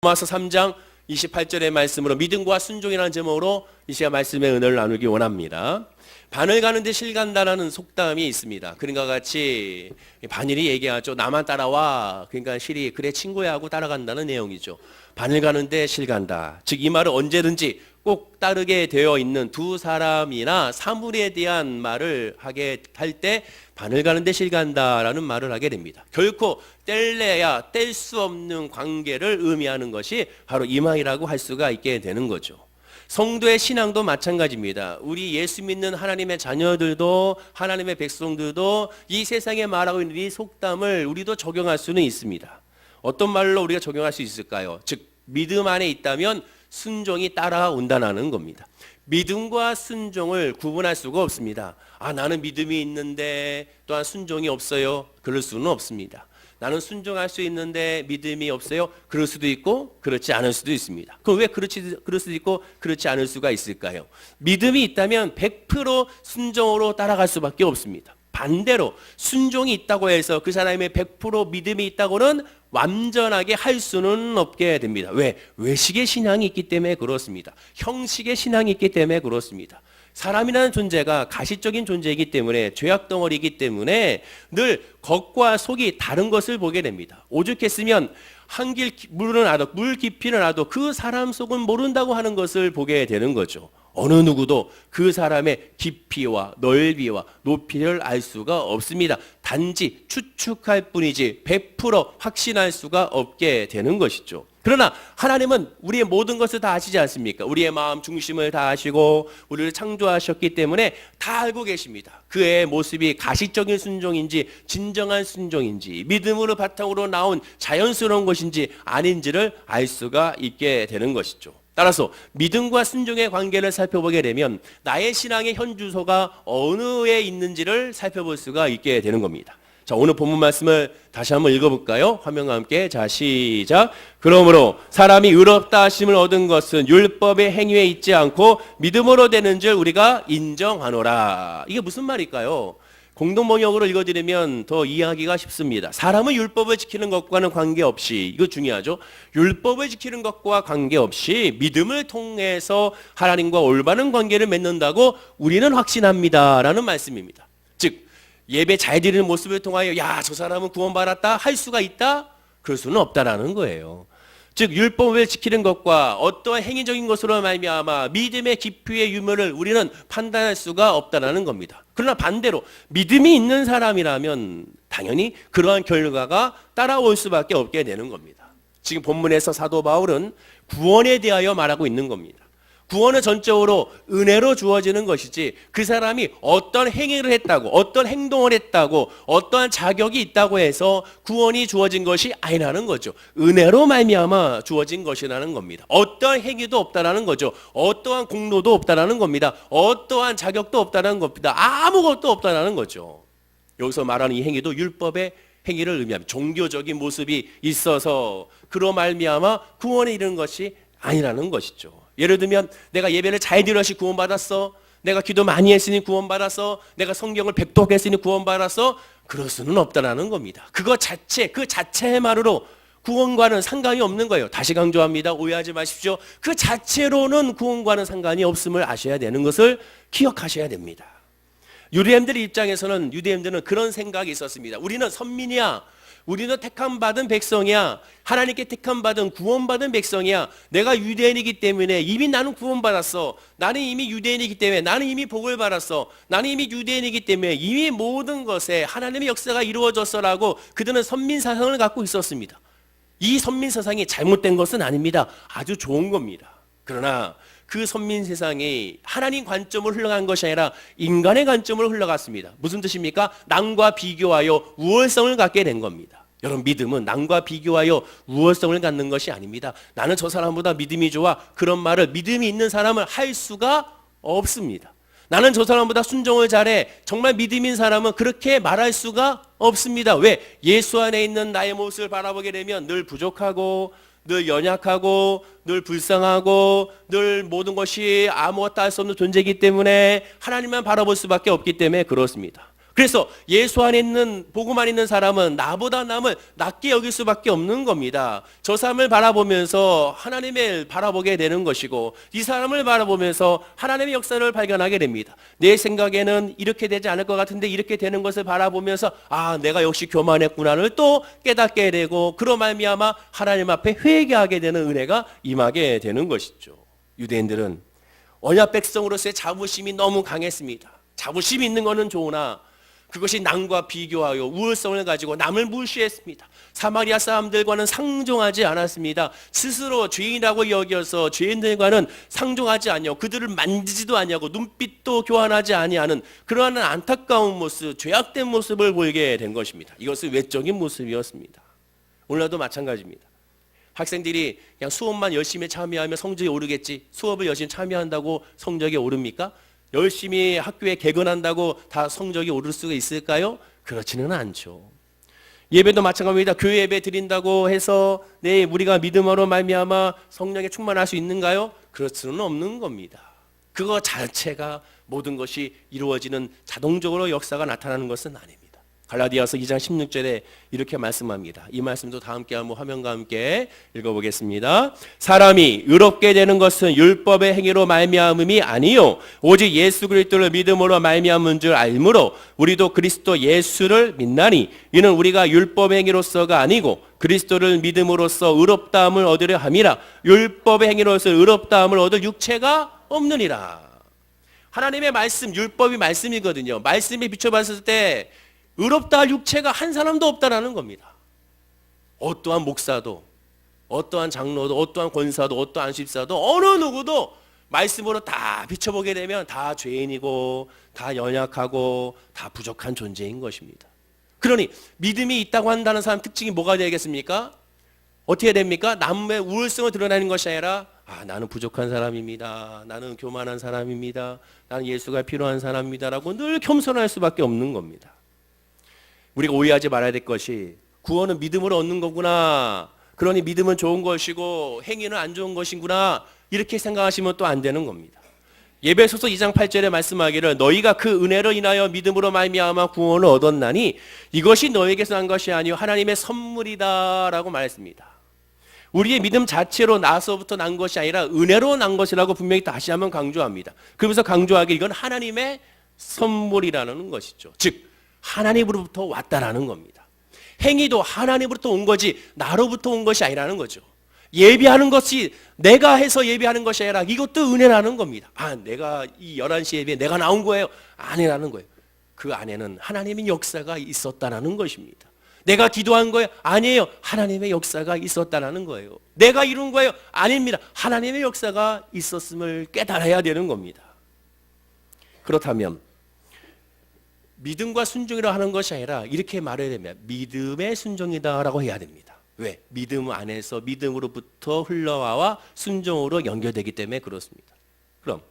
로마서 3장 28절의 말씀으로 믿음과 순종이라는 제목으로 이 시간 말씀의 은혜를 나누기 원합니다. 바늘 가는데 실 간다라는 속담이 있습니다. 그런가 같이 바늘이 얘기하죠. 나만 따라와. 그러니까 실이 그래 친구야 하고 따라간다는 내용이죠. 바늘 가는데 실 간다. 즉 이 말은 언제든지 꼭 따르게 되어 있는 두 사람이나 사물에 대한 말을 하게 할 때 바늘 가는데 실 간다라는 말을 하게 됩니다. 결코 뗄래야 뗄 수 없는 관계를 의미하는 것이 바로 이 말이라고 할 수가 있게 되는 거죠. 성도의 신앙도 마찬가지입니다. 우리 예수 믿는 하나님의 자녀들도 하나님의 백성들도 이 세상에 말하고 있는 이 속담을 우리도 적용할 수는 있습니다. 어떤 말로 우리가 적용할 수 있을까요? 즉 믿음 안에 있다면 순종이 따라온다는 겁니다. 믿음과 순종을 구분할 수가 없습니다. 나는 믿음이 있는데 또한 순종이 없어요. 그럴 수는 없습니다. 나는 순종할 수 있는데 믿음이 없어요. 그럴 수도 있고 그렇지 않을 수도 있습니다. 그럼 왜 그럴 수도 있고 그렇지 않을 수가 있을까요? 믿음이 있다면 100% 순종으로 따라갈 수밖에 없습니다. 반대로 순종이 있다고 해서 그 사람의 100% 믿음이 있다고는 완전하게 할 수는 없게 됩니다. 왜? 외식의 신앙이 있기 때문에 그렇습니다. 형식의 신앙이 있기 때문에 그렇습니다. 사람이라는 존재가 가시적인 존재이기 때문에 죄악덩어리이기 때문에 늘 겉과 속이 다른 것을 보게 됩니다. 오죽했으면 한길 물은 알아도 물 깊이는 알아도 그 사람 속은 모른다고 하는 것을 보게 되는 거죠. 어느 누구도 그 사람의 깊이와 넓이와 높이를 알 수가 없습니다. 단지 추측할 뿐이지 100% 확신할 수가 없게 되는 것이죠. 그러나 하나님은 우리의 모든 것을 다 아시지 않습니까? 우리의 마음 중심을 다 아시고 우리를 창조하셨기 때문에 다 알고 계십니다. 그의 모습이 가시적인 순종인지 진정한 순종인지 믿음으로 바탕으로 나온 자연스러운 것인지 아닌지를 알 수가 있게 되는 것이죠. 따라서 믿음과 순종의 관계를 살펴보게 되면 나의 신앙의 현 주소가 어느에 있는지를 살펴볼 수가 있게 되는 겁니다. 자, 오늘 본문 말씀을 다시 한번 읽어볼까요? 화면과 함께. 자, 시작. 그러므로 사람이 의롭다 하심을 얻은 것은 율법의 행위에 있지 않고 믿음으로 되는 줄 우리가 인정하노라. 이게 무슨 말일까요? 공동번역으로 읽어드리면 더 이해하기가 쉽습니다. 사람은 율법을 지키는 것과는 관계없이, 이거 중요하죠. 율법을 지키는 것과 관계없이 믿음을 통해서 하나님과 올바른 관계를 맺는다고 우리는 확신합니다라는 말씀입니다. 즉 예배 잘 드리는 모습을 통하여 저 사람은 구원받았다 할 수가 있다? 그럴 수는 없다라는 거예요. 즉 율법을 지키는 것과 어떠한 행위적인 것으로 말미암아 믿음의 깊이의 유무를 우리는 판단할 수가 없다라는 겁니다. 그러나 반대로 믿음이 있는 사람이라면 당연히 그러한 결과가 따라올 수밖에 없게 되는 겁니다. 지금 본문에서 사도 바울은 구원에 대하여 말하고 있는 겁니다. 구원은 전적으로 은혜로 주어지는 것이지 그 사람이 어떤 행위를 했다고 어떤 행동을 했다고 어떠한 자격이 있다고 해서 구원이 주어진 것이 아니라는 거죠. 은혜로 말미암아 주어진 것이라는 겁니다. 어떠한 행위도 없다라는 거죠. 어떠한 공로도 없다라는 겁니다. 어떠한 자격도 없다라는 겁니다. 아무것도 없다라는 거죠. 여기서 말하는 이 행위도 율법의 행위를 의미합니다. 종교적인 모습이 있어서 그로 말미암아 구원에 이르는 것이 아니라는 것이죠. 예를 들면 내가 예배를 잘 드려서 구원받았어. 내가 기도 많이 했으니 구원받았어. 내가 성경을 백독했으니 구원받았어. 그럴 수는 없다라는 겁니다. 그 자체만으로 구원과는 상관이 없는 거예요. 다시 강조합니다. 오해하지 마십시오. 그 자체로는 구원과는 상관이 없음을 아셔야 되는 것을 기억하셔야 됩니다. 유대인들 입장에서는 유대인들은 그런 생각이 있었습니다. 우리는 선민이야. 우리는 택함받은 백성이야. 하나님께 택함받은 구원받은 백성이야. 내가 유대인이기 때문에 이미 나는 구원받았어. 나는 이미 유대인이기 때문에 나는 이미 복을 받았어. 나는 이미 유대인이기 때문에 이미 모든 것에 하나님의 역사가 이루어졌어라고 그들은 선민사상을 갖고 있었습니다. 이 선민사상이 잘못된 것은 아닙니다. 아주 좋은 겁니다. 그러나 그 선민세상이 하나님 관점을 흘러간 것이 아니라 인간의 관점을 흘러갔습니다. 무슨 뜻입니까? 남과 비교하여 우월성을 갖게 된 겁니다. 여러분 믿음은 남과 비교하여 우월성을 갖는 것이 아닙니다. 나는 저 사람보다 믿음이 좋아. 그런 말을 믿음이 있는 사람은 할 수가 없습니다. 나는 저 사람보다 순종을 잘해. 정말 믿음인 사람은 그렇게 말할 수가 없습니다. 왜? 예수 안에 있는 나의 모습을 바라보게 되면 늘 부족하고 늘 연약하고 늘 불쌍하고 늘 모든 것이 아무것도 할 수 없는 존재이기 때문에 하나님만 바라볼 수밖에 없기 때문에 그렇습니다. 그래서 예수 안에 있는, 복음 안에 있는 사람은 나보다 남을 낮게 여길 수밖에 없는 겁니다. 저 사람을 바라보면서 하나님을 바라보게 되는 것이고, 이 사람을 바라보면서 하나님의 역사를 발견하게 됩니다. 내 생각에는 이렇게 되지 않을 것 같은데 이렇게 되는 것을 바라보면서 아, 내가 역시 교만했구나를 또 깨닫게 되고, 그로 말미암아 하나님 앞에 회개하게 되는 은혜가 임하게 되는 것이죠. 유대인들은 언약 백성으로서의 자부심이 너무 강했습니다. 자부심이 있는 것은 좋으나 그것이 남과 비교하여 우월성을 가지고 남을 무시했습니다. 사마리아 사람들과는 상종하지 않았습니다. 스스로 죄인이라고 여겨서 죄인들과는 상종하지 아니하고 그들을 만지지도 아니하고 눈빛도 교환하지 아니하는 그러한 안타까운 모습, 죄악된 모습을 보이게 된 것입니다. 이것은 외적인 모습이었습니다. 오늘도 마찬가지입니다. 학생들이 그냥 수업만 열심히 참여하면 성적이 오르겠지, 수업을 열심히 참여한다고 성적이 오릅니까? 열심히 학교에 개근한다고 다 성적이 오를 수가 있을까요? 그렇지는 않죠. 예배도 마찬가지입니다. 교회 예배 드린다고 해서 우리가 믿음으로 말미암아 성령에 충만할 수 있는가요? 그럴 수는 없는 겁니다. 그거 자체가 모든 것이 이루어지는 자동적으로 역사가 나타나는 것은 아닙니다. 갈라디아서 2장 16절에 이렇게 말씀합니다. 이 말씀도 다 함께 한번 화면과 함께 읽어보겠습니다. 사람이 의롭게 되는 것은 율법의 행위로 말미암음이 아니요 오직 예수 그리스도를 믿음으로 말미암은 줄 알므로 우리도 그리스도 예수를 믿나니 이는 우리가 율법의 행위로서가 아니고 그리스도를 믿음으로써 의롭다함을 얻으려 함이라. 율법의 행위로서 의롭다함을 얻을 육체가 없느니라. 하나님의 말씀, 율법이 말씀이거든요. 말씀에 비춰봤을 때 의롭다 할 육체가 한 사람도 없다라는 겁니다. 어떠한 목사도, 어떠한 장로도, 어떠한 권사도, 어떠한 안식사도 어느 누구도 말씀으로 다 비춰보게 되면 다 죄인이고 다 연약하고 다 부족한 존재인 것입니다. 그러니 믿음이 있다고 한다는 사람 특징이 뭐가 되겠습니까? 어떻게 됩니까? 남의 우월성을 드러내는 것이 아니라 나는 부족한 사람입니다. 나는 교만한 사람입니다. 나는 예수가 필요한 사람입니다라고 늘 겸손할 수밖에 없는 겁니다. 우리가 오해하지 말아야 될 것이 구원은 믿음으로 얻는 거구나. 그러니 믿음은 좋은 것이고 행위는 안 좋은 것이구나. 이렇게 생각하시면 또 안 되는 겁니다. 에베소서 2장 8절에 말씀하기를 너희가 그 은혜로 인하여 믿음으로 말미암아 구원을 얻었나니 이것이 너에게서 난 것이 아니요 하나님의 선물이다라고 말했습니다. 우리의 믿음 자체로 나서부터 난 것이 아니라 은혜로 난 것이라고 분명히 다시 한번 강조합니다. 그러면서 강조하기 이건 하나님의 선물이라는 것이죠. 즉 하나님으로부터 왔다라는 겁니다. 행위도 하나님으로부터 온 거지 나로부터 온 것이 아니라는 거죠. 예배하는 것이 내가 해서 예배하는 것이 아니라 이것도 은혜라는 겁니다. 내가 이 11시 예배에 내가 나온 거예요. 아니라는 거예요. 그 안에는 하나님의 역사가 있었다라는 것입니다. 내가 기도한 거예요. 아니에요. 하나님의 역사가 있었다라는 거예요. 내가 이룬 거예요. 아닙니다. 하나님의 역사가 있었음을 깨달아야 되는 겁니다. 그렇다면 믿음과 순종이라 하는 것이 아니라 이렇게 말해야 됩니다. 믿음의 순종이다라고 해야 됩니다. 왜? 믿음 안에서 믿음으로부터 흘러와 순종으로 연결되기 때문에 그렇습니다. 그럼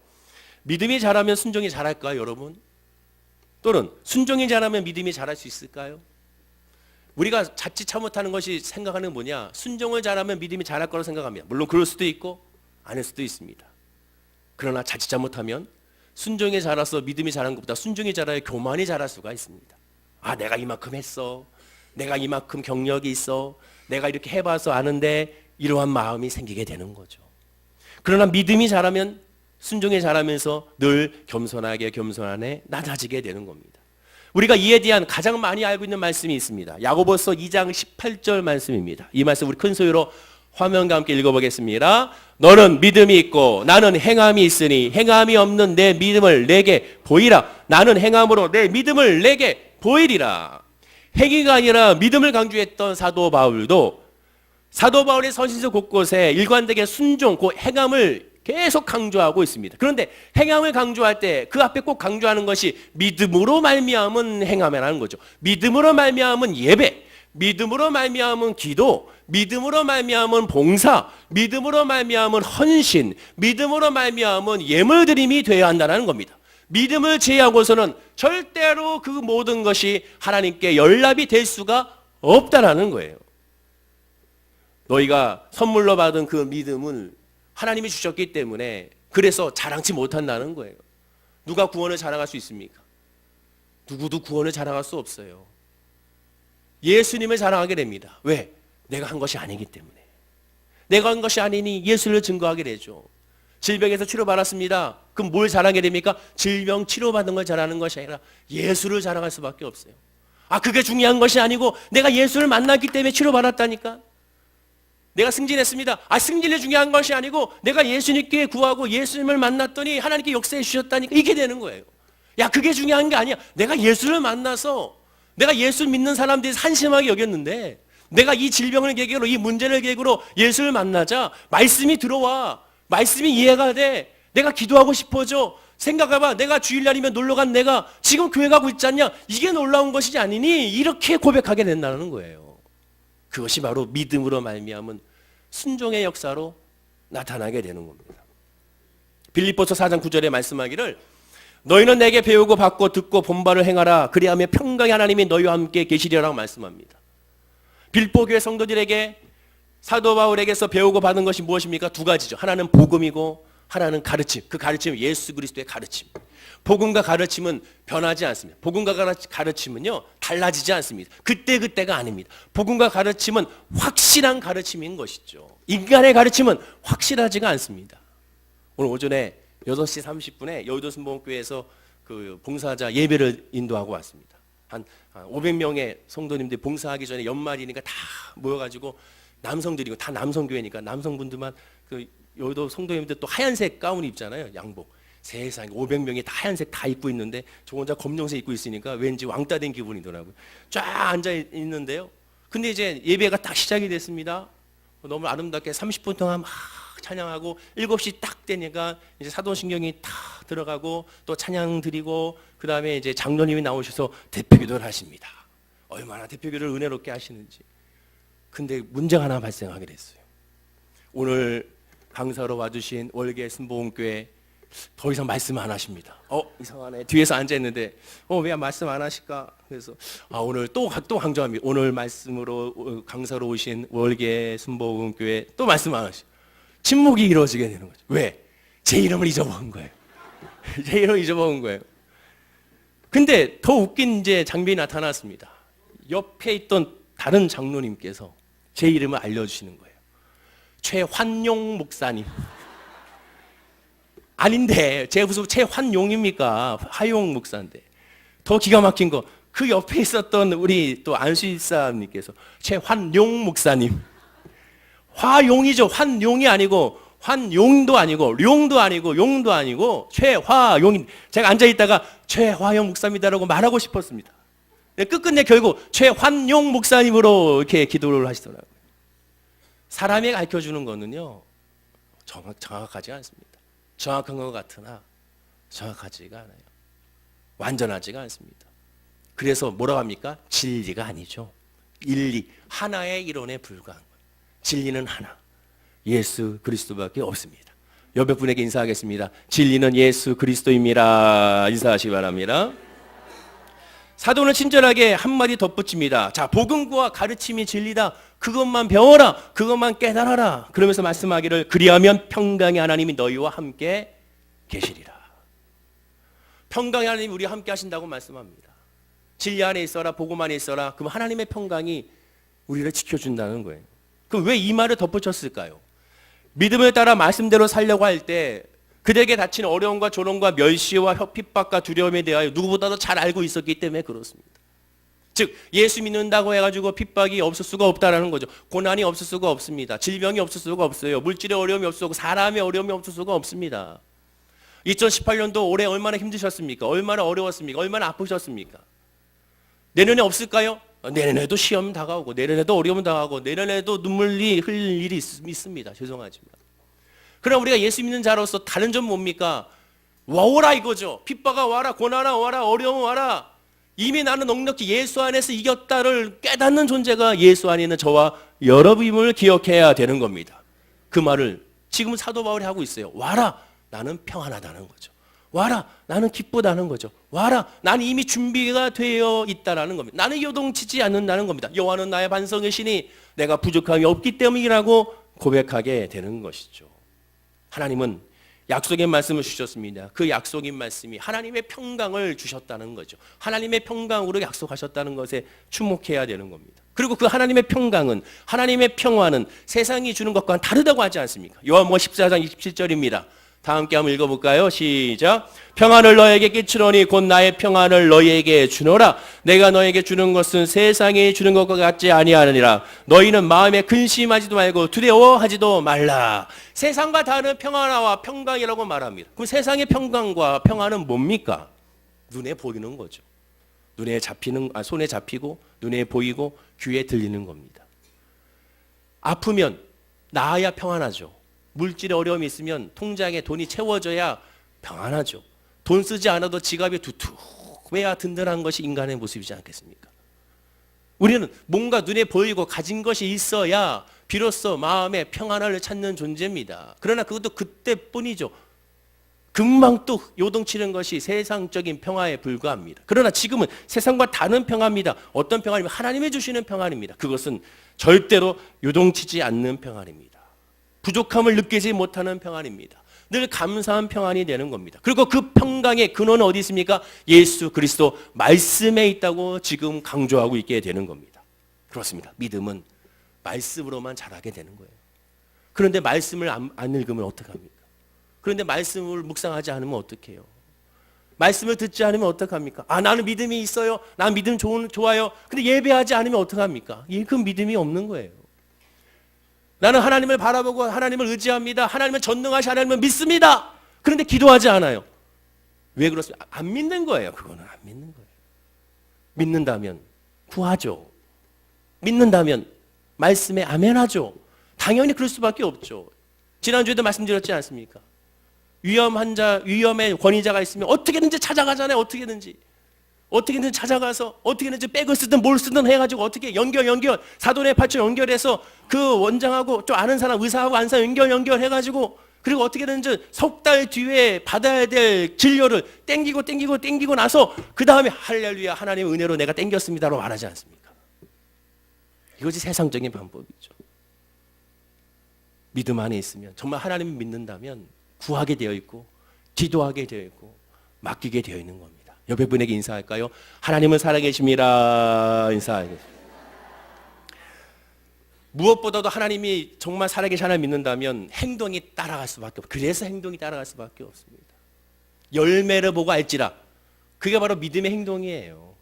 믿음이 잘하면 순종이 잘할까요, 여러분? 또는 순종이 잘하면 믿음이 잘할 수 있을까요? 우리가 자칫 잘못하는 것이 생각하는 뭐냐? 순종을 잘하면 믿음이 잘할 거라고 생각합니다. 물론 그럴 수도 있고 아닐 수도 있습니다. 그러나 자칫 잘못하면 순종이 자라서 믿음이 자란 것보다 순종이 자라야 교만이 자랄 수가 있습니다. 내가 이만큼 했어. 내가 이만큼 경력이 있어. 내가 이렇게 해봐서 아는데 이러한 마음이 생기게 되는 거죠. 그러나 믿음이 자라면 순종이 자라면서 늘 겸손하게 낮아지게 되는 겁니다. 우리가 이에 대한 가장 많이 알고 있는 말씀이 있습니다. 야고보서 2장 18절 말씀입니다. 이 말씀 우리 큰 소리로 화면과 함께 읽어보겠습니다. 너는 믿음이 있고 나는 행함이 있으니 행함이 없는 내 믿음을 내게 보이라. 나는 행함으로 내 믿음을 내게 보이리라. 행위가 아니라 믿음을 강조했던 사도 바울도 사도 바울의 서신서 곳곳에 일관되게 순종, 그 행함을 계속 강조하고 있습니다. 그런데 행함을 강조할 때 그 앞에 꼭 강조하는 것이 믿음으로 말미암은 행함이라는 거죠. 믿음으로 말미암은 예배, 믿음으로 말미암은 기도, 믿음으로 말미암은 봉사, 믿음으로 말미암은 헌신, 믿음으로 말미암은 예물드림이 되어야 한다는 겁니다. 믿음을 제외하고서는 절대로 그 모든 것이 하나님께 연락이 될 수가 없다라는 거예요. 너희가 선물로 받은 그 믿음을 하나님이 주셨기 때문에 그래서 자랑치 못한다는 거예요. 누가 구원을 자랑할 수 있습니까? 누구도 구원을 자랑할 수 없어요. 예수님을 자랑하게 됩니다. 왜? 내가 한 것이 아니기 때문에. 내가 한 것이 아니니 예수를 증거하게 되죠. 질병에서 치료받았습니다. 그럼 뭘 자랑하게 됩니까? 질병 치료받은 걸 자랑하는 것이 아니라 예수를 자랑할 수밖에 없어요. 그게 중요한 것이 아니고 내가 예수를 만났기 때문에 치료받았다니까. 내가 승진했습니다. 승진이 중요한 것이 아니고 내가 예수님께 구하고 예수님을 만났더니 하나님께 역사해 주셨다니까. 이게 되는 거예요. 그게 중요한 게 아니야. 내가 예수를 만나서 내가 예수 믿는 사람들이 한심하게 여겼는데 내가 이 질병을 계기로 이 문제를 계기로 예수를 만나자 말씀이 들어와. 말씀이 이해가 돼. 내가 기도하고 싶어져. 생각해봐. 내가 주일날이면 놀러간 내가 지금 교회 가고 있지 않냐? 이게 놀라운 것이지 아니니? 이렇게 고백하게 된다는 거예요. 그것이 바로 믿음으로 말미암은 순종의 역사로 나타나게 되는 겁니다. 빌립보서 4장 9절에 말씀하기를 너희는 내게 배우고 받고 듣고 본바를 행하라. 그리하면 평강의 하나님이 너희와 함께 계시리라고 말씀합니다. 빌립보 교회 성도들에게 사도 바울에게서 배우고 받은 것이 무엇입니까? 두 가지죠. 하나는 복음이고 하나는 가르침. 그 가르침은 예수 그리스도의 가르침. 복음과 가르침은 변하지 않습니다. 복음과 가르침은요 달라지지 않습니다. 그때가 아닙니다. 복음과 가르침은 확실한 가르침인 것이죠. 인간의 가르침은 확실하지가 않습니다. 오늘 오전에 6시 30분에 여의도 순복음교회에서 그 봉사자 예배를 인도하고 왔습니다. 한 500명의 성도님들이 봉사하기 전에 연말이니까 다 모여가지고 남성들이고 다 남성교회니까 남성분들만 그 여의도 성도님들 또 하얀색 가운 입잖아요. 양복. 세상에 500명이 다 하얀색 다 입고 있는데 저 혼자 검정색 입고 있으니까 왠지 왕따 된 기분이더라고요. 쫙 앉아 있는데요. 근데 이제 예배가 딱 시작이 됐습니다. 너무 아름답게 30분 동안 막 찬양하고 7시 딱 되니까 이제 사도신경이 다 들어가고 또 찬양 드리고 그 다음에 이제 장로님이 나오셔서 대표기도를 하십니다. 얼마나 대표기도를 은혜롭게 하시는지. 근데 문제가 하나 발생하게 됐어요. 오늘 강사로 와주신 월계 순복음교회 더 이상 말씀 안 하십니다. 이상하네. 뒤에서 앉아있는데 왜 말씀 안 하실까? 그래서 오늘 또 강조합니다. 오늘 말씀으로 강사로 오신 월계 순복음교회 또 말씀 안 하시고 침묵이 이루어지게 되는 거죠. 왜? 제 이름을 잊어먹은 거예요. 제 이름을 잊어먹은 거예요. 근데 더 웃긴 이제 장면이 나타났습니다. 옆에 있던 다른 장로님께서 제 이름을 알려주시는 거예요. 최환용 목사님. 아닌데 제가 무슨 최환용입니까? 화용 목사인데. 더 기가 막힌 거 그 옆에 있었던 우리 또 안수일사님께서 최환용 목사님. 화용이죠. 환용이 아니고 환용도 아니고 룡도 아니고 용도 아니고 최화용. 제가 앉아있다가 최화용 목사입니다라고 말하고 싶었습니다. 끝끝내 결국 최환용 목사님으로 이렇게 기도를 하시더라고요. 사람이 가르쳐주는 거는요 정확하지 않습니다. 정확한 것 같으나 정확하지가 않아요. 완전하지가 않습니다. 그래서 뭐라고 합니까? 진리가 아니죠. 일리, 하나의 이론에 불과한 거예요. 진리는 하나, 예수 그리스도밖에 없습니다. 옆에 분에게 인사하겠습니다. 진리는 예수 그리스도입니다. 인사하시기 바랍니다. 사도는 친절하게 한마디 덧붙입니다. 자, 복음과 가르침이 진리다. 그것만 배워라. 그것만 깨달아라. 그러면서 말씀하기를 그리하면 평강의 하나님이 너희와 함께 계시리라. 평강의 하나님이 우리와 함께 하신다고 말씀합니다. 진리 안에 있어라. 복음 안에 있어라. 그럼 하나님의 평강이 우리를 지켜준다는 거예요. 그럼 왜 이 말을 덧붙였을까요? 믿음을 따라 말씀대로 살려고 할 때 그들에게 닥치는 어려움과 조롱과 멸시와 핍박과 두려움에 대하여 누구보다도 잘 알고 있었기 때문에 그렇습니다. 즉 예수 믿는다고 해가지고 핍박이 없을 수가 없다라는 거죠. 고난이 없을 수가 없습니다. 질병이 없을 수가 없어요. 물질의 어려움이 없을 수가, 사람의 어려움이 없을 수가 없습니다. 2018년도 올해 얼마나 힘드셨습니까? 얼마나 어려웠습니까? 얼마나 아프셨습니까? 내년에 없을까요? 내년에도 시험 다가오고 내년에도 어려움 다가오고 내년에도 눈물이 흘릴 일이 있습니다. 죄송하지만. 그러나 우리가 예수 믿는 자로서 다른 점 뭡니까? 와오라 이거죠. 핍박아 와라, 고난아 와라, 어려움 와라. 이미 나는 넉넉히 예수 안에서 이겼다를 깨닫는 존재가 예수 안에 있는 저와 여러분을 기억해야 되는 겁니다. 그 말을 지금 사도 바울이 하고 있어요. 와라, 나는 평안하다는 거죠. 와라, 나는 기쁘다는 거죠. 와라, 나는 이미 준비가 되어 있다는 겁니다. 나는 요동치지 않는다는 겁니다. 여호와는 나의 반석이시니 내가 부족함이 없기 때문이라고 고백하게 되는 것이죠. 하나님은 약속의 말씀을 주셨습니다. 그 약속의 말씀이 하나님의 평강을 주셨다는 거죠. 하나님의 평강으로 약속하셨다는 것에 주목해야 되는 겁니다. 그리고 그 하나님의 평강은, 하나님의 평화는 세상이 주는 것과는 다르다고 하지 않습니까? 요한복음 14장 27절입니다. 다 함께 한번 읽어볼까요? 시작. 평안을 너에게 끼치노니 곧 나의 평안을 너희에게 주노라. 내가 너에게 주는 것은 세상이 주는 것과 같지 아니하느니라. 너희는 마음에 근심하지도 말고 두려워하지도 말라. 세상과 다른 평안과 평강이라고 말합니다. 그럼 세상의 평강과 평안은 뭡니까? 눈에 보이는 거죠. 눈에 잡히는, 손에 잡히고 눈에 보이고 귀에 들리는 겁니다. 아프면 나아야 평안하죠. 물질에 어려움이 있으면 통장에 돈이 채워져야 평안하죠. 돈 쓰지 않아도 지갑이 두툼해야 든든한 것이 인간의 모습이지 않겠습니까? 우리는 뭔가 눈에 보이고 가진 것이 있어야 비로소 마음의 평안을 찾는 존재입니다. 그러나 그것도 그때뿐이죠. 금방 또 요동치는 것이 세상적인 평화에 불과합니다. 그러나 지금은 세상과 다른 평화입니다. 어떤 평화입니까? 하나님이 주시는 평안입니다. 그것은 절대로 요동치지 않는 평안입니다. 부족함을 느끼지 못하는 평안입니다. 늘 감사한 평안이 되는 겁니다. 그리고 그 평강의 근원은 어디 있습니까? 예수 그리스도 말씀에 있다고 지금 강조하고 있게 되는 겁니다. 그렇습니다. 믿음은 말씀으로만 자라게 되는 거예요. 그런데 말씀을 안 읽으면 어떡합니까? 그런데 말씀을 묵상하지 않으면 어떡해요? 말씀을 듣지 않으면 어떡합니까? 나는 믿음이 있어요. 난 믿음 좋아요. 근데 예배하지 않으면 어떡합니까? 그 믿음이 없는 거예요. 나는 하나님을 바라보고 하나님을 의지합니다. 하나님은 전능하신 하나님을 믿습니다. 그런데 기도하지 않아요. 왜 그렇습니까? 안 믿는 거예요. 그거는 안 믿는 거예요. 믿는다면 구하죠. 믿는다면 말씀에 아멘하죠. 당연히 그럴 수밖에 없죠. 지난주에도 말씀드렸지 않습니까? 위험의 권위자가 있으면 어떻게든지 찾아가잖아요. 어떻게든지 찾아가서 어떻게든지 백을 쓰든 뭘 쓰든 해가지고 어떻게 연결 사돈의 팔처 연결해서 그 원장하고 좀 아는 사람 의사하고 아는 사람 연결해가지고 그리고 어떻게든지 석 달 뒤에 받아야 될 진료를 땡기고 나서 그 다음에 할렐루야 하나님의 은혜로 내가 땡겼습니다라고 말하지 않습니까? 이것이 세상적인 방법이죠. 믿음 안에 있으면 정말 하나님을 믿는다면 구하게 되어 있고 기도하게 되어 있고 맡기게 되어 있는 겁니다. 옆에 분에게 인사할까요? 하나님은 살아계십니다. 인사하겠습니다. 무엇보다도 하나님이 정말 살아계신 하나님 믿는다면 행동이 따라갈 수밖에 없어요. 그래서 행동이 따라갈 수밖에 없습니다. 열매를 보고 알지라. 그게 바로 믿음의 행동이에요.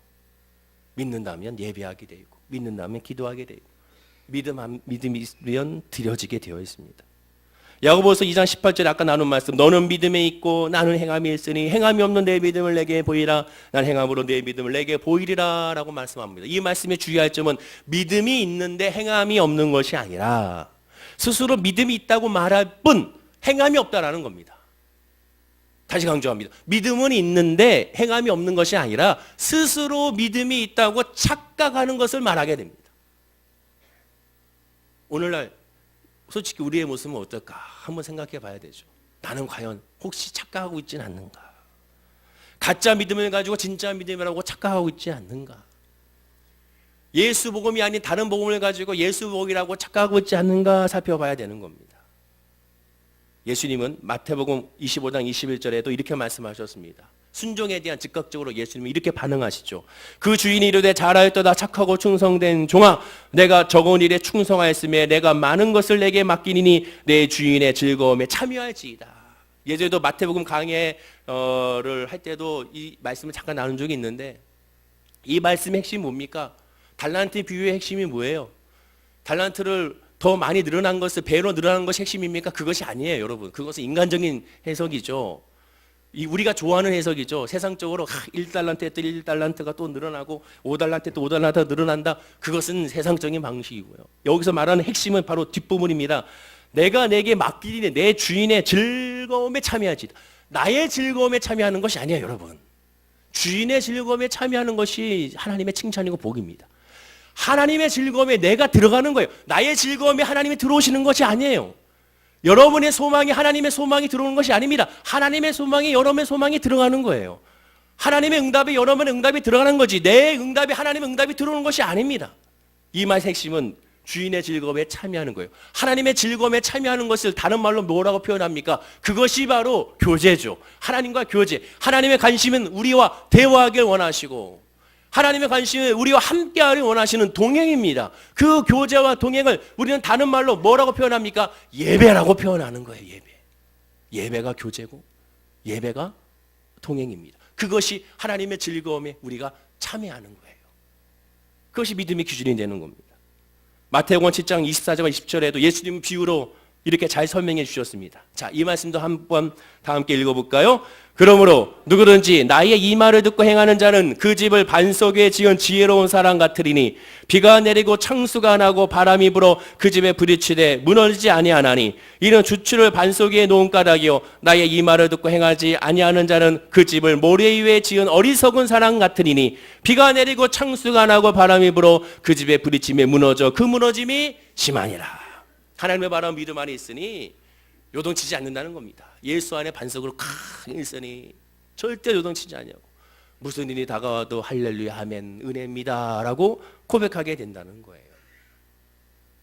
믿는다면 예배하게 되어 있고 믿는다면 기도하게 되어 있고 믿음이면 드려지게 되어 있습니다. 야고보서 2장 18절에 아까 나눈 말씀, 너는 믿음에 있고 나는 행함이 있으니 행함이 없는 내 믿음을 내게 보이라. 난 행함으로 내 믿음을 내게 보이리라 라고 말씀합니다. 이 말씀에 주의할 점은 믿음이 있는데 행함이 없는 것이 아니라 스스로 믿음이 있다고 말할 뿐 행함이 없다라는 겁니다. 다시 강조합니다. 믿음은 있는데 행함이 없는 것이 아니라 스스로 믿음이 있다고 착각하는 것을 말하게 됩니다. 오늘날 솔직히 우리의 모습은 어떨까 한번 생각해 봐야 되죠. 나는 과연 혹시 착각하고 있지는 않는가? 가짜 믿음을 가지고 진짜 믿음이라고 착각하고 있지 않는가? 예수 복음이 아닌 다른 복음을 가지고 예수 복음이라고 착각하고 있지 않는가 살펴봐야 되는 겁니다. 예수님은 마태복음 25장 21절에도 이렇게 말씀하셨습니다. 순종에 대한 즉각적으로 예수님은 이렇게 반응하시죠. 그 주인이 이르되 잘하였도다 착하고 충성된 종아, 내가 적은 일에 충성하였으며 내가 많은 것을 내게 맡기니 내 주인의 즐거움에 참여할지이다. 예전에도 마태복음 강해를 할 때도 이 말씀을 잠깐 나눈 적이 있는데 이 말씀의 핵심이 뭡니까? 달란트 비유의 핵심이 뭐예요? 달란트를 더 많이 늘어난 것을 배로 늘어난 것이 핵심입니까? 그것이 아니에요, 여러분. 그것은 인간적인 해석이죠. 우리가 좋아하는 해석이죠. 세상적으로 1달란트 했더니 1달란트가 또 늘어나고 5달란트 또 5달란트가 늘어난다. 그것은 세상적인 방식이고요. 여기서 말하는 핵심은 바로 뒷부분입니다. 내가 내게 맡기니 내 주인의 즐거움에 참여하지. 나의 즐거움에 참여하는 것이 아니에요, 여러분. 주인의 즐거움에 참여하는 것이 하나님의 칭찬이고 복입니다. 하나님의 즐거움에 내가 들어가는 거예요. 나의 즐거움에 하나님이 들어오시는 것이 아니에요. 여러분의 소망이 하나님의 소망이 들어오는 것이 아닙니다. 하나님의 소망이 여러분의 소망이 들어가는 거예요. 하나님의 응답이 여러분의 응답이 들어가는 거지 내 응답이 하나님의 응답이 들어오는 것이 아닙니다. 이 말의 핵심은 주인의 즐거움에 참여하는 거예요. 하나님의 즐거움에 참여하는 것을 다른 말로 뭐라고 표현합니까? 그것이 바로 교제죠. 하나님과 교제. 하나님의 관심은 우리와 대화하길 원하시고 하나님의 관심은 우리와 함께하길 원하시는 동행입니다. 그 교제와 동행을 우리는 다른 말로 뭐라고 표현합니까? 예배라고 표현하는 거예요. 예배. 예배가 교제고 예배가 동행입니다. 그것이 하나님의 즐거움에 우리가 참여하는 거예요. 그것이 믿음의 기준이 되는 겁니다. 마태복음 7장 24절과 20절에도 예수님 비유로 이렇게 잘 설명해 주셨습니다. 자, 이 말씀도 한번 다 함께 읽어볼까요? 그러므로 누구든지 나의 이 말을 듣고 행하는 자는 그 집을 반석 위에 지은 지혜로운 사람 같으리니 비가 내리고 창수가 나고 바람이 불어 그 집에 부딪히되 무너지지 아니하나니 이는 주추를 반석 위에 놓은 까닭이요 나의 이 말을 듣고 행하지 아니하는 자는 그 집을 모래 위에 지은 어리석은 사람 같으리니 비가 내리고 창수가 나고 바람이 불어 그 집에 부딪히며 무너져 그 무너짐이 심하니라. 하나님의 바람 믿음 안에 있으니 요동치지 않는다는 겁니다. 예수 안에 반석으로 칵 있으니 절대 요동치지 않냐고. 무슨 일이 다가와도 할렐루야 아멘 은혜입니다 라고 고백하게 된다는 거예요.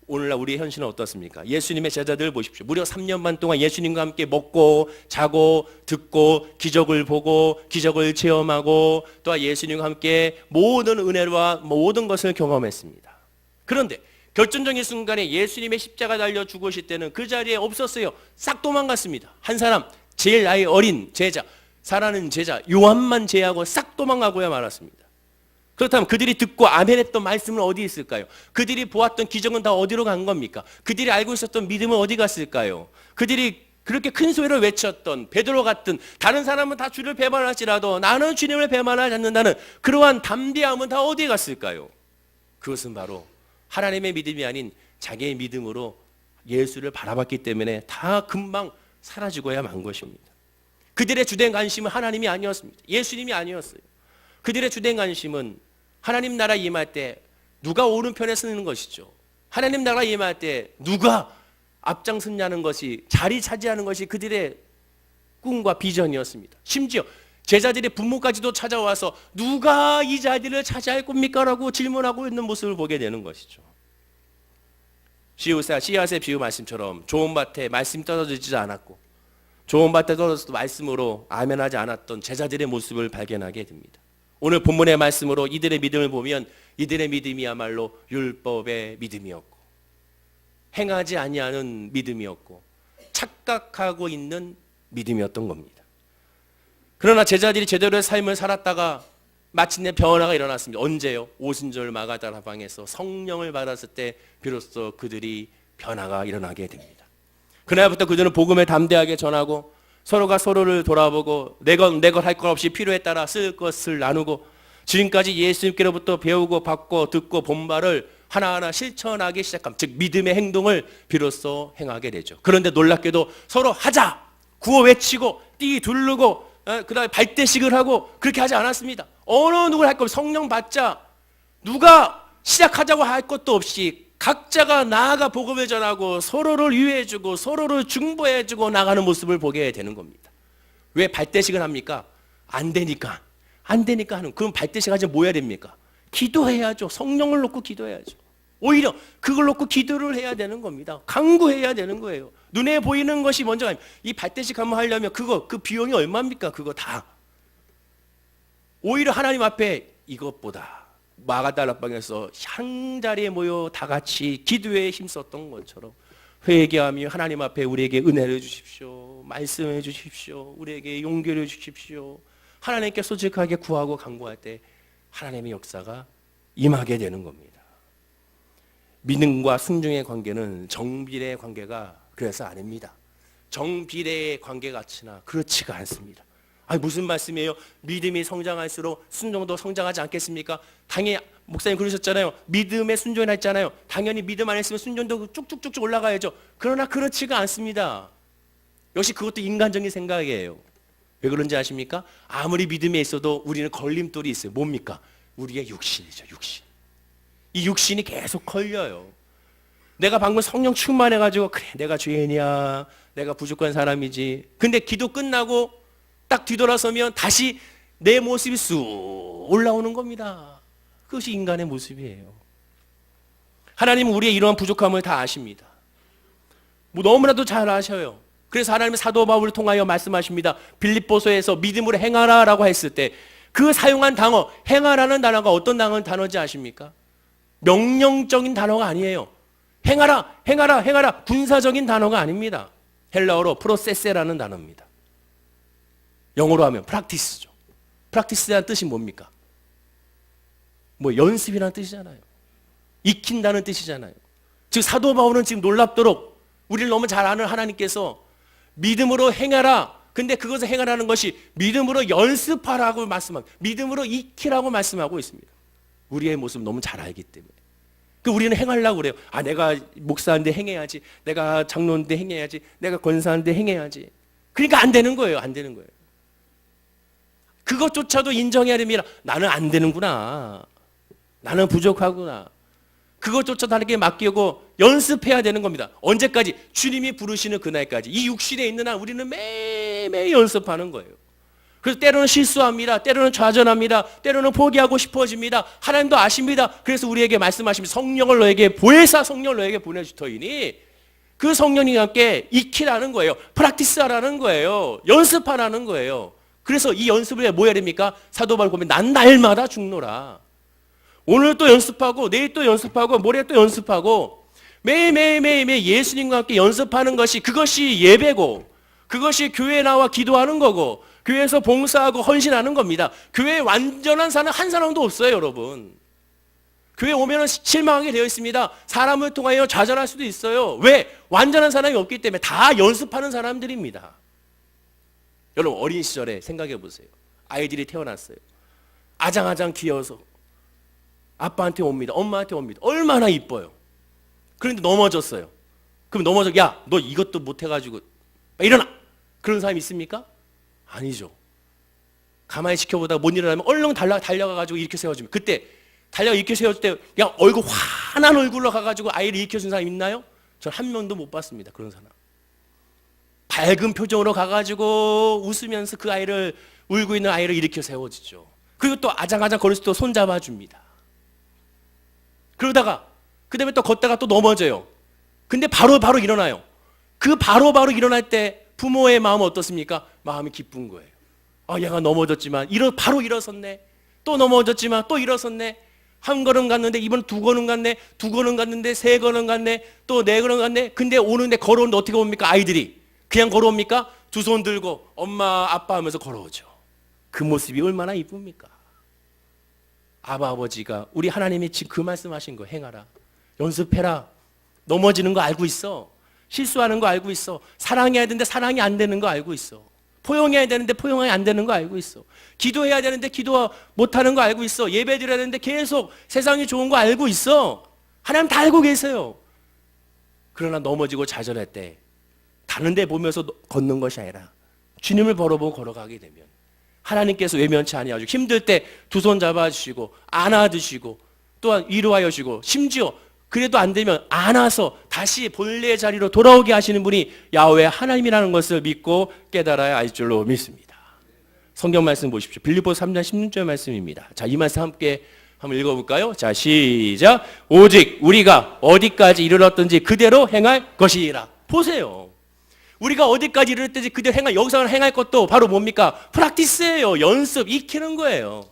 오늘날 우리의 현실은 어떻습니까? 예수님의 제자들 보십시오. 무려 3년 반 동안 예수님과 함께 먹고 자고 듣고 기적을 보고 기적을 체험하고 또한 예수님과 함께 모든 은혜와 모든 것을 경험했습니다. 그런데 결정적인 순간에 예수님의 십자가 달려 죽으실 때는 그 자리에 없었어요. 싹 도망갔습니다. 한 사람, 제일 나이 어린 제자, 사랑하는 제자 요한만 제하고 싹 도망가고야 말았습니다. 그렇다면 그들이 듣고 아멘했던 말씀은 어디 있을까요? 그들이 보았던 기적은 다 어디로 간 겁니까? 그들이 알고 있었던 믿음은 어디 갔을까요? 그들이 그렇게 큰 소리를 외쳤던 베드로 같은 다른 사람은 다 주를 배반할지라도 나는 주님을 배반하지 않는다는 그러한 담대함은 다 어디에 갔을까요? 그것은 바로 하나님의 믿음이 아닌 자기의 믿음으로 예수를 바라봤기 때문에 다 금방 사라지고야 만 것입니다. 그들의 주된 관심은 하나님이 아니었습니다. 예수님이 아니었어요. 그들의 주된 관심은 하나님 나라 임할 때 누가 오른편에 서는 것이죠. 하나님 나라 임할 때 누가 앞장섰냐는 것이 자리 차지하는 것이 그들의 꿈과 비전이었습니다. 심지어 제자들의 부모까지도 찾아와서 누가 이 자리를 차지할 겁니까? 라고 질문하고 있는 모습을 보게 되는 것이죠. 씨앗의 비유 말씀처럼 좋은 밭에 말씀이 떨어지지 않았고 좋은 밭에 떨어져서 말씀으로 아멘하지 않았던 제자들의 모습을 발견하게 됩니다. 오늘 본문의 말씀으로 이들의 믿음을 보면 이들의 믿음이야말로 율법의 믿음이었고 행하지 아니하는 믿음이었고 착각하고 있는 믿음이었던 겁니다. 그러나 제자들이 제대로의 삶을 살았다가 마침내 변화가 일어났습니다. 언제요? 오순절 마가다라방에서 성령을 받았을 때 비로소 그들이 변화가 일어나게 됩니다. 그날부터 그들은 복음을 담대하게 전하고 서로가 서로를 돌아보고 내 것 할 것 없이 필요에 따라 쓸 것을 나누고 지금까지 예수님께로부터 배우고 받고 듣고 본 바를 하나하나 실천하기 시작함. 즉 믿음의 행동을 비로소 행하게 되죠. 그런데 놀랍게도 서로 하자! 구호 외치고 띠 두르고 그 다음에 발대식을 하고 그렇게 하지 않았습니다. 어느 누구를 할 것 없이 성령 받자 누가 시작하자고 할 것도 없이 각자가 나아가 복음을 전하고 서로를 위해주고 서로를 중보해주고 나가는 모습을 보게 되는 겁니다. 왜 발대식을 합니까? 안 되니까 하는. 그럼 발대식 하지 뭐 해야 됩니까? 기도해야죠. 성령을 놓고 기도해야죠. 오히려 그걸 놓고 기도를 해야 되는 겁니다. 강구해야 되는 거예요. 눈에 보이는 것이 먼저 아닙니다. 이 발대식 한번 하려면 그 비용이 얼마입니까? 그거 다. 오히려 하나님 앞에 이것보다 마가다락방에서 한 자리에 모여 다 같이 기도에 힘썼던 것처럼 회개하며 하나님 앞에 우리에게 은혜를 주십시오. 말씀해 주십시오. 우리에게 용기를 주십시오. 하나님께 솔직하게 구하고 간구할 때 하나님의 역사가 임하게 되는 겁니다. 믿음과 순종의 관계는 정비례의 관계가 그래서 아닙니다. 정비례의 관계 같으나 그렇지가 않습니다. 아니 무슨 말씀이에요? 믿음이 성장할수록 순종도 성장하지 않겠습니까? 당연히 목사님 그러셨잖아요. 믿음에 순종이라 했잖아요. 당연히 믿음 안에 있으면 순종도 쭉쭉쭉쭉 올라가야죠. 그러나 그렇지가 않습니다. 역시 그것도 인간적인 생각이에요. 왜 그런지 아십니까? 아무리 믿음에 있어도 우리는 걸림돌이 있어요. 뭡니까? 우리의 육신이죠. 육신. 이 육신이 계속 걸려요. 내가 방금 성령 충만해가지고 그래 내가 죄인이야. 내가 부족한 사람이지. 근데 기도 끝나고 딱 뒤돌아서면 다시 내 모습이 쑥 올라오는 겁니다. 그것이 인간의 모습이에요. 하나님은 우리의 이러한 부족함을 다 아십니다. 뭐 너무나도 잘 아셔요. 그래서 하나님은 사도 바울을 통하여 말씀하십니다. 빌립보서에서 믿음으로 행하라라고 했을 때 그 사용한 단어, 행하라는 단어가 어떤 단어인지 아십니까? 명령적인 단어가 아니에요. 행하라, 행하라, 행하라. 군사적인 단어가 아닙니다. 헬라어로 프로세세라는 단어입니다. 영어로 하면 프락티스죠. 프락티스라는 뜻이 뭡니까? 뭐 연습이라는 뜻이잖아요. 익힌다는 뜻이잖아요. 즉 사도 바울은 지금 놀랍도록 우리를 너무 잘 아는 하나님께서 믿음으로 행하라. 근데 그것을 행하라는 것이 믿음으로 연습하라고 말씀하고 믿음으로 익히라고 말씀하고 있습니다. 우리의 모습 너무 잘 알기 때문에. 우리는 행하려고 그래요. 아, 내가 목사인데 행해야지. 내가 장로인데 행해야지. 내가 권사인데 행해야지. 그러니까 안 되는 거예요. 안 되는 거예요. 그것조차도 인정해야 됩니다. 나는 안 되는구나. 나는 부족하구나. 그것조차도 하나님께 맡기고 연습해야 되는 겁니다. 언제까지? 주님이 부르시는 그날까지. 이 육신에 있는 한 우리는 매일매일 연습하는 거예요. 그래서 때로는 실수합니다. 때로는 좌절합니다. 때로는 포기하고 싶어집니다. 하나님도 아십니다. 그래서 우리에게 말씀하십니다. 성령을 너에게 보혜사 성령을 너에게 보내주터이니 그 성령님과 함께 익히라는 거예요. 프락티스하라는 거예요. 연습하라는 거예요. 그래서 이 연습을 뭐 해야 됩니까? 사도 바울 보면 난 날마다 죽노라. 오늘 또 연습하고 내일 또 연습하고 모레 또 연습하고 매일매일 예수님과 함께 연습하는 것이 그것이 예배고 그것이 교회에 나와 기도하는 거고 교회에서 봉사하고 헌신하는 겁니다. 교회에 완전한 사람 한 사람도 없어요, 여러분. 교회 오면 실망하게 되어 있습니다. 사람을 통하여 좌절할 수도 있어요. 왜? 완전한 사람이 없기 때문에 다 연습하는 사람들입니다. 여러분 어린 시절에 생각해 보세요. 아이들이 태어났어요. 아장아장 귀여워서 아빠한테 옵니다. 엄마한테 옵니다. 얼마나 이뻐요. 그런데 넘어졌어요. 그럼 넘어져, 야, 너 이것도 못해가지고 일어나. 그런 사람이 있습니까? 아니죠. 가만히 지켜보다가 못 일어나면 얼른 달려가가지고 이렇게 세워주면 그때 이렇게 세워줄 때 그냥 얼굴 환한 얼굴로 가가지고 아이를 일으켜준 사람 있나요? 전 한 명도 못 봤습니다. 그런 사람. 밝은 표정으로 가가지고 웃으면서 그 아이를 울고 있는 아이를 일으켜 세워주죠. 그리고 또 아장아장 거려서 또 손잡아줍니다. 그러다가 그 다음에 또 걷다가 또 넘어져요. 근데 바로 일어나요. 그 바로 일어날 때 부모의 마음은 어떻습니까? 마음이 기쁜 거예요. 아, 얘가 넘어졌지만 바로 일어섰네. 또 넘어졌지만 또 일어섰네. 한 걸음 갔는데 이번 두 걸음 갔네. 두 걸음 갔는데 세 걸음 갔네. 또 네 걸음 갔네. 근데 오는데 걸어오는데 어떻게 옵니까? 아이들이 그냥 걸어옵니까? 두 손 들고 엄마 아빠 하면서 걸어오죠. 그 모습이 얼마나 이쁩니까? 아버지가 우리 하나님이 지금 그 말씀하신 거 행하라. 연습해라. 넘어지는 거 알고 있어. 실수하는 거 알고 있어. 사랑해야 되는데 사랑이 안 되는 거 알고 있어. 포용해야 되는데 포용이 안 되는 거 알고 있어. 기도해야 되는데 기도 못하는 거 알고 있어. 예배 드려야 되는데 계속 세상이 좋은 거 알고 있어. 하나님 다 알고 계세요. 그러나 넘어지고 좌절할 때 다른 데 보면서 걷는 것이 아니라 주님을 바라보고 걸어가게 되면 하나님께서 외면치 아니하시고 힘들 때 두 손 잡아주시고 안아주시고 또한 위로하여 주시고 심지어 그래도 안 되면 안아서 다시 본래의 자리로 돌아오게 하시는 분이 야훼 하나님이라는 것을 믿고 깨달아야 알 줄로 믿습니다. 성경 말씀 보십시오. 빌립보서 3장 16절 말씀입니다. 자, 이 말씀 함께 한번 읽어볼까요? 자, 시작. 오직 우리가 어디까지 이르렀든지 그대로 행할 것이라. 보세요. 우리가 어디까지 이르렀든지 그대로 행할, 여기서 행할 것도 바로 뭡니까? 프락티스예요. 연습, 익히는 거예요.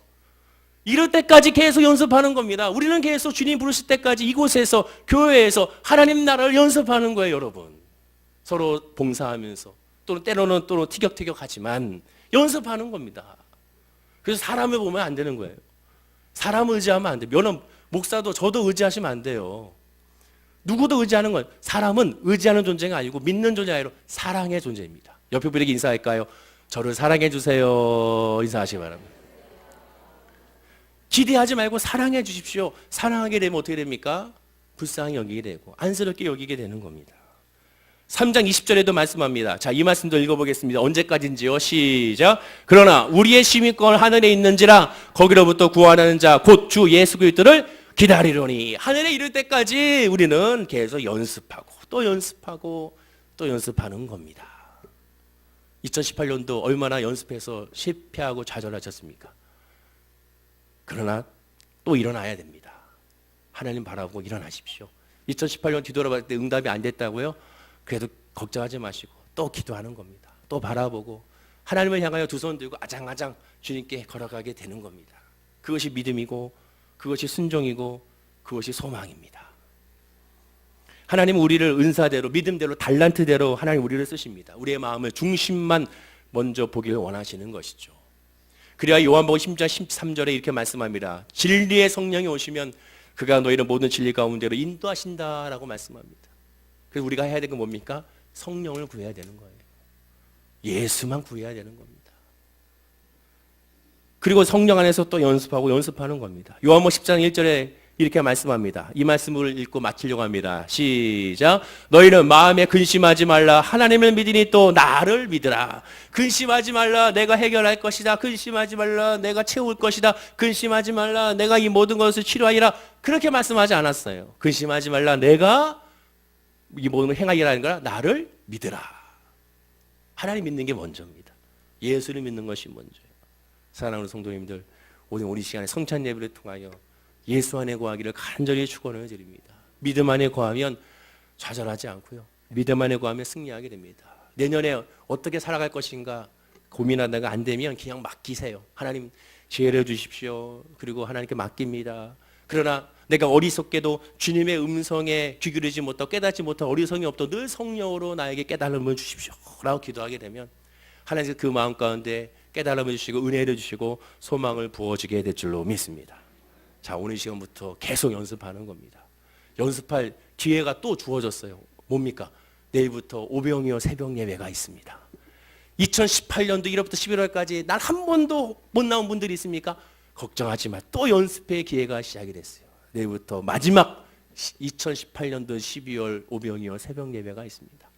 이럴 때까지 계속 연습하는 겁니다. 우리는 계속 주님 부르실 때까지 이곳에서 교회에서 하나님 나라를 연습하는 거예요, 여러분. 서로 봉사하면서 또는 때로는 티격태격하지만 연습하는 겁니다. 그래서 사람을 보면 안 되는 거예요. 사람 의지하면 안 돼요. 여러분 목사도 저도 의지하시면 안 돼요. 누구도 의지하는 건 사람은 의지하는 존재가 아니고 믿는 존재가 아니라 사랑의 존재입니다. 옆에 분에게 인사할까요? 저를 사랑해 주세요. 인사하시기 바랍니다. 기대하지 말고 사랑해 주십시오. 사랑하게 되면 어떻게 됩니까? 불쌍히 여기게 되고 안쓰럽게 여기게 되는 겁니다. 3장 20절에도 말씀합니다. 자, 이 말씀도 읽어보겠습니다. 언제까지인지요? 시작. 그러나 우리의 시민권 하늘에 있는지라 거기로부터 구원하는 자 곧 주 예수 그리스도를 기다리려니. 하늘에 이를 때까지 우리는 계속 연습하고 또 연습하고 또 연습하는 겁니다. 2018년도 얼마나 연습해서 실패하고 좌절하셨습니까? 그러나 또 일어나야 됩니다. 하나님 바라보고 일어나십시오. 2018년 뒤돌아봤을 때 응답이 안 됐다고요? 그래도 걱정하지 마시고 또 기도하는 겁니다. 또 바라보고 하나님을 향하여 두 손 들고 아장아장 주님께 걸어가게 되는 겁니다. 그것이 믿음이고 그것이 순종이고 그것이 소망입니다. 하나님은 우리를 은사대로 믿음대로 달란트대로 하나님 우리를 쓰십니다. 우리의 마음을 중심만 먼저 보기를 원하시는 것이죠. 그래야 요한복음 10장 13절에 이렇게 말씀합니다. 진리의 성령이 오시면 그가 너희를 모든 진리 가운데로 인도하신다라고 말씀합니다. 그래서 우리가 해야 되는 건 뭡니까? 성령을 구해야 되는 거예요. 예수만 구해야 되는 겁니다. 그리고 성령 안에서 또 연습하는 겁니다. 요한복음 10장 1절에 이렇게 말씀합니다. 이 말씀을 읽고 마치려고 합니다. 시작. 너희는 마음에 근심하지 말라. 하나님을 믿으니 또 나를 믿으라. 근심하지 말라. 내가 해결할 것이다. 근심하지 말라. 내가 채울 것이다. 근심하지 말라. 내가 이 모든 것을 치료하리라. 그렇게 말씀하지 않았어요. 근심하지 말라. 내가 이 모든 걸 행하리라는 거라. 나를 믿으라. 하나님 믿는 게 먼저입니다. 예수를 믿는 것이 먼저예요. 사랑하는 성도님들, 오늘 우리 시간에 성찬 예배를 통하여 예수 안에 거하기를 간절히 축원을 드립니다. 믿음 안에 거하면 좌절하지 않고요. 믿음 안에 거하면 승리하게 됩니다. 내년에 어떻게 살아갈 것인가 고민하다가 안 되면 그냥 맡기세요. 하나님 지혜를 주십시오. 그리고 하나님께 맡깁니다. 그러나 내가 어리석게도 주님의 음성에 귀 기울이지 못하고 깨닫지 못한 어리석이 없도 늘 성령으로 나에게 깨달음을 주십시오 라고 기도하게 되면 하나님께서 그 마음 가운데 깨달음을 주시고 은혜를 주시고 소망을 부어주게 될 줄로 믿습니다. 자, 오늘 시간부터 계속 연습하는 겁니다. 연습할 기회가 또 주어졌어요. 뭡니까? 내일부터 오병이어 새벽 예배가 있습니다. 2018년도 1월부터 11월까지 난 한 번도 못 나온 분들이 있습니까? 걱정하지 마. 또 연습의 기회가 시작이 됐어요. 내일부터 마지막 2018년도 12월 오병이어 새벽 예배가 있습니다.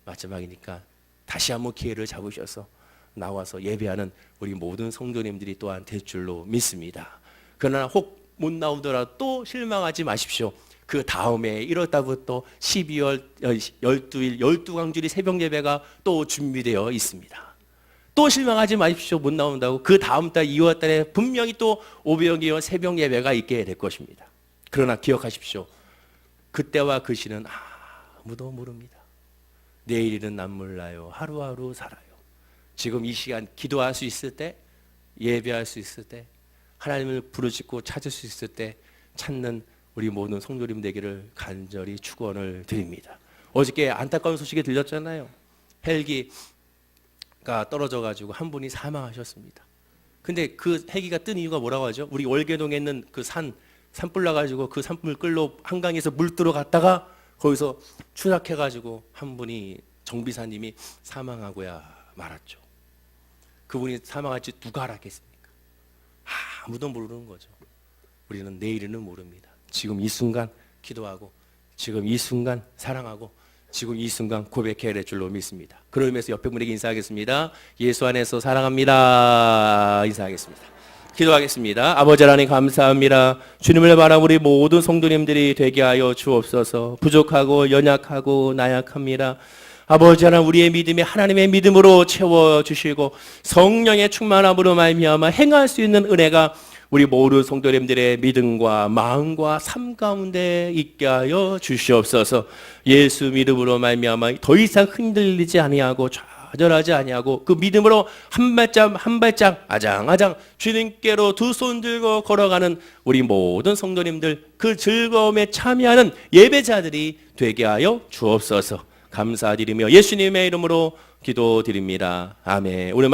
마지막이니까 다시 한번 기회를 잡으셔서 나와서 예배하는 우리 모든 성도님들이 또한 될 줄로 믿습니다. 그러나 혹 못 나오더라도 또 실망하지 마십시오. 그 다음에 1월달부터 12월 12일 12강주리 새벽 예배가 또 준비되어 있습니다. 또 실망하지 마십시오. 못 나온다고. 그 다음 달 2월달에 분명히 또 오병이어 새벽 예배가 있게 될 것입니다. 그러나 기억하십시오. 그때와 그 시는 아무도 모릅니다. 내일은 난 몰라요. 하루하루 살아요. 지금 이 시간 기도할 수 있을 때, 예배할 수 있을 때, 하나님을 부르짖고 찾을 수 있을 때 찾는 우리 모든 성도님 되기를 간절히 축원을 드립니다. 어저께 안타까운 소식이 들렸잖아요. 헬기가 떨어져가지고 한 분이 사망하셨습니다. 근데 그 헬기가 뜬 이유가 뭐라고 하죠? 우리 월계동에 있는 그 산불 나가지고 그 산불 끌러 한강에서 물 들어갔다가 거기서 추락해가지고 한 분이 정비사님이 사망하고야 말았죠. 그분이 사망할지 누가 알았겠습니까? 아무도 모르는 거죠. 우리는 내일은 모릅니다. 지금 이 순간 기도하고 지금 이 순간 사랑하고 지금 이 순간 고백해야 될 줄로 믿습니다. 그런 의미에서 옆에 분에게 인사하겠습니다. 예수 안에서 사랑합니다. 인사하겠습니다. 기도하겠습니다. 아버지 하나님 감사합니다. 주님을 바라보는 우리 모든 성도님들이 되게 하여 주옵소서. 부족하고 연약하고 나약합니다. 아버지 하나님 우리의 믿음이 하나님의 믿음으로 채워주시고 성령의 충만함으로 말미암아 행할 수 있는 은혜가 우리 모든 성도님들의 믿음과 마음과 삶 가운데 있게 하여 주시옵소서. 예수 믿음으로 말미암아 더 이상 흔들리지 아니하고 좌절하지 아니하고 그 믿음으로 한 발짝 아장아장 주님께로 두 손 들고 걸어가는 우리 모든 성도님들 그 즐거움에 참여하는 예배자들이 되게 하여 주옵소서. 감사드리며 예수님의 이름으로 기도드립니다. 아멘. 오늘